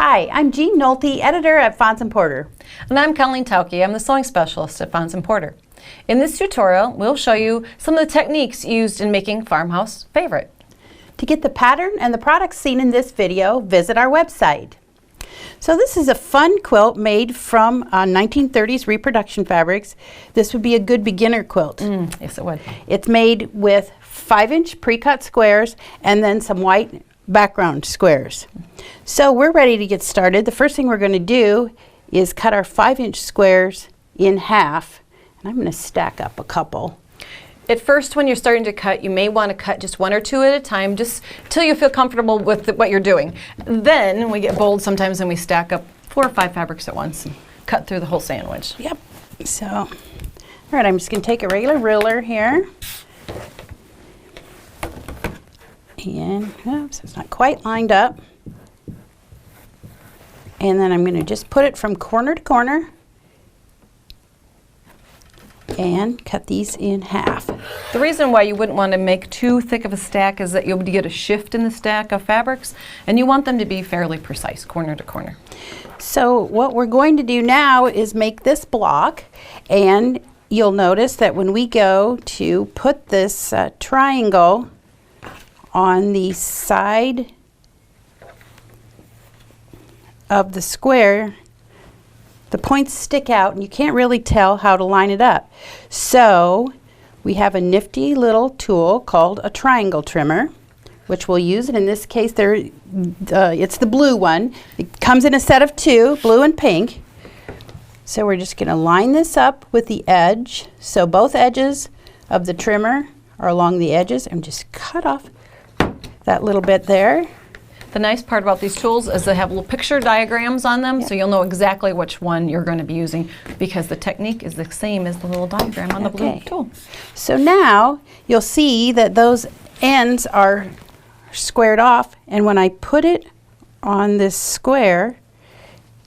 Hi, I'm Jean Nolte, editor at Fonts & Porter. And I'm Colleen Tauke. I'm the sewing specialist at Fonts & Porter. In this tutorial, we'll show you some of the techniques used in making Farmhouse favorite. To get the pattern and the products seen in this video, visit our website. So this is a fun quilt made from 1930s reproduction fabrics. This would be a good beginner quilt. Yes, it would. It's made with 5-inch pre-cut squares and then some white background squares. So we're ready to get started. The first thing we're going to do is cut our 5-inch squares in half. And I'm going to stack up a couple. At first, when you're starting to cut, you may want to cut just 1 or 2 at a time, just till you feel comfortable with what you're doing. Then we get bold sometimes and we stack up 4 or 5 fabrics at once and cut through the whole sandwich. Yep. So, all right, I'm just going to take a regular ruler here. And, oops, it's not quite lined up. And then I'm going to just put it from corner to corner and cut these in half. The reason why you wouldn't want to make too thick of a stack is that you'll get a shift in the stack of fabrics, and you want them to be fairly precise, corner to corner. So what we're going to do now is make this block, and you'll notice that when we go to put this triangle on the side of the square, the points stick out and you can't really tell how to line it up. So we have a nifty little tool called a triangle trimmer, which we'll use, and in this case it's the blue one. It comes in a set of 2, blue and pink. So we're just going to line this up with the edge. So both edges of the trimmer are along the edges, and just cut off that little bit there. The nice part about these tools is they have little picture diagrams on them, so you'll know exactly which one you're going to be using, because the technique is the same as the little diagram on the blue tool. So now you'll see that those ends are squared off, and when I put it on this square,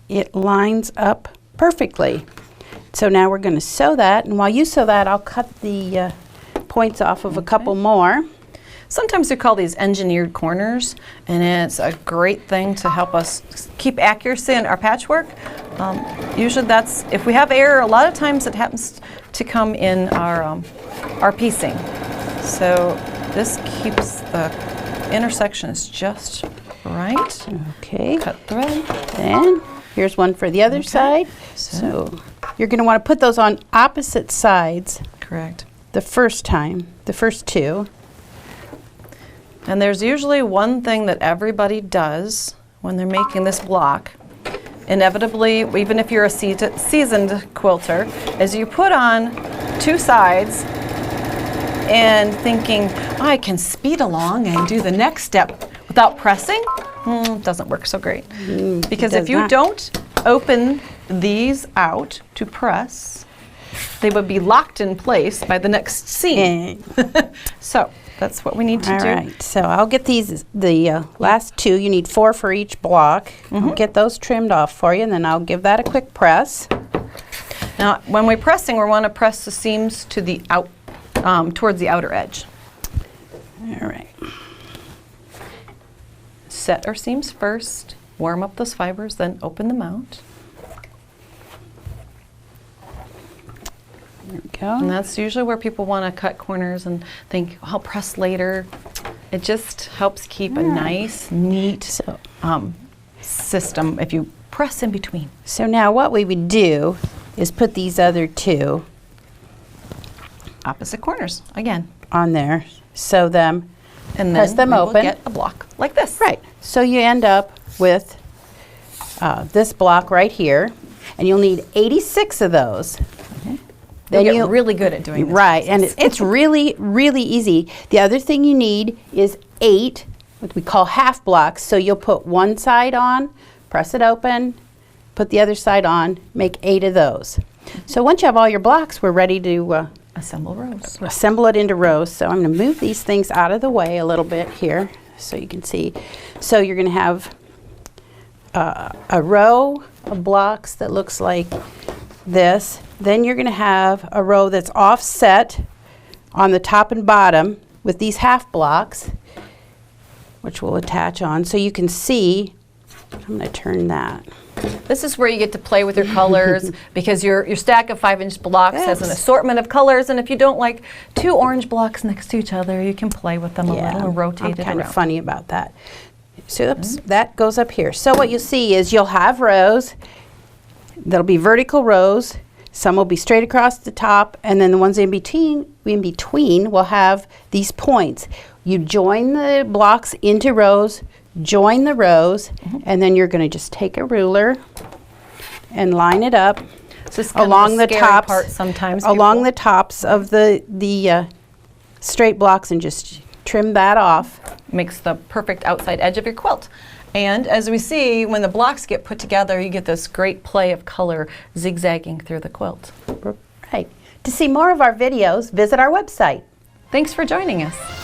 it lines up perfectly. So now we're going to sew that, and while you sew that, I'll cut the points off of a couple more. Sometimes we call these engineered corners, and it's a great thing to help us keep accuracy in our patchwork. Usually that's, if we have error, a lot of times it happens to come in our piecing. So this keeps the intersections just right. Okay. Cut thread. And here's one for the other side. So you're going to want to put those on opposite sides. Correct. The first 2. And there's usually one thing that everybody does when they're making this block, inevitably, even if you're a seasoned quilter, is you put on 2 sides and thinking, I can speed along and do the next step without pressing. Doesn't work so great. Because if you don't open these out to press, they would be locked in place by the next seam. So that's what we need to do. All right, so I'll get these, the last 2. You need 4 for each block. I'll get those trimmed off for you, and then I'll give that a quick press. Now, when we're pressing, we want to press the seams to the towards the outer edge. All right. Set our seams first, warm up those fibers, then open them out. There we go. And that's usually where people want to cut corners and think, I'll press later. It just helps keep a nice, neat system if you press in between. So now what we would do is put these other 2 opposite corners again on there, sew them, and press them open. We'll get a block like this. Right. So you end up with this block right here, and you'll need 86 of those. Then you're really good at doing this. Right, and it's really, really easy. The other thing you need is 8, what we call half blocks. So you'll put one side on, press it open, put the other side on, make 8 of those. So once you have all your blocks, we're ready to assemble rows. Assemble it into rows. So I'm going to move these things out of the way a little bit here so you can see. So you're going to have a row of blocks that looks like this. Then you're going to have a row that's offset on the top and bottom with these half blocks, which we'll attach on, so you can see I'm going to turn that. This is where you get to play with your colors because your stack of 5-inch blocks has an assortment of colors, and if you don't like 2 orange blocks next to each other, you can play with them a little and rotate it around. I'm kind of funny about that. So oops, that goes up here. So what you'll see is you'll have rows. There'll be vertical rows. Some will be straight across the top, and then the ones in between will have these points. You join the blocks into rows, join the rows, and then you're going to just take a ruler and line it up along the tops, along the tops of the straight blocks, and just trim that off. Makes the perfect outside edge of your quilt. And as we see, when the blocks get put together, you get this great play of color zigzagging through the quilt. Right. To see more of our videos, visit our website. Thanks for joining us.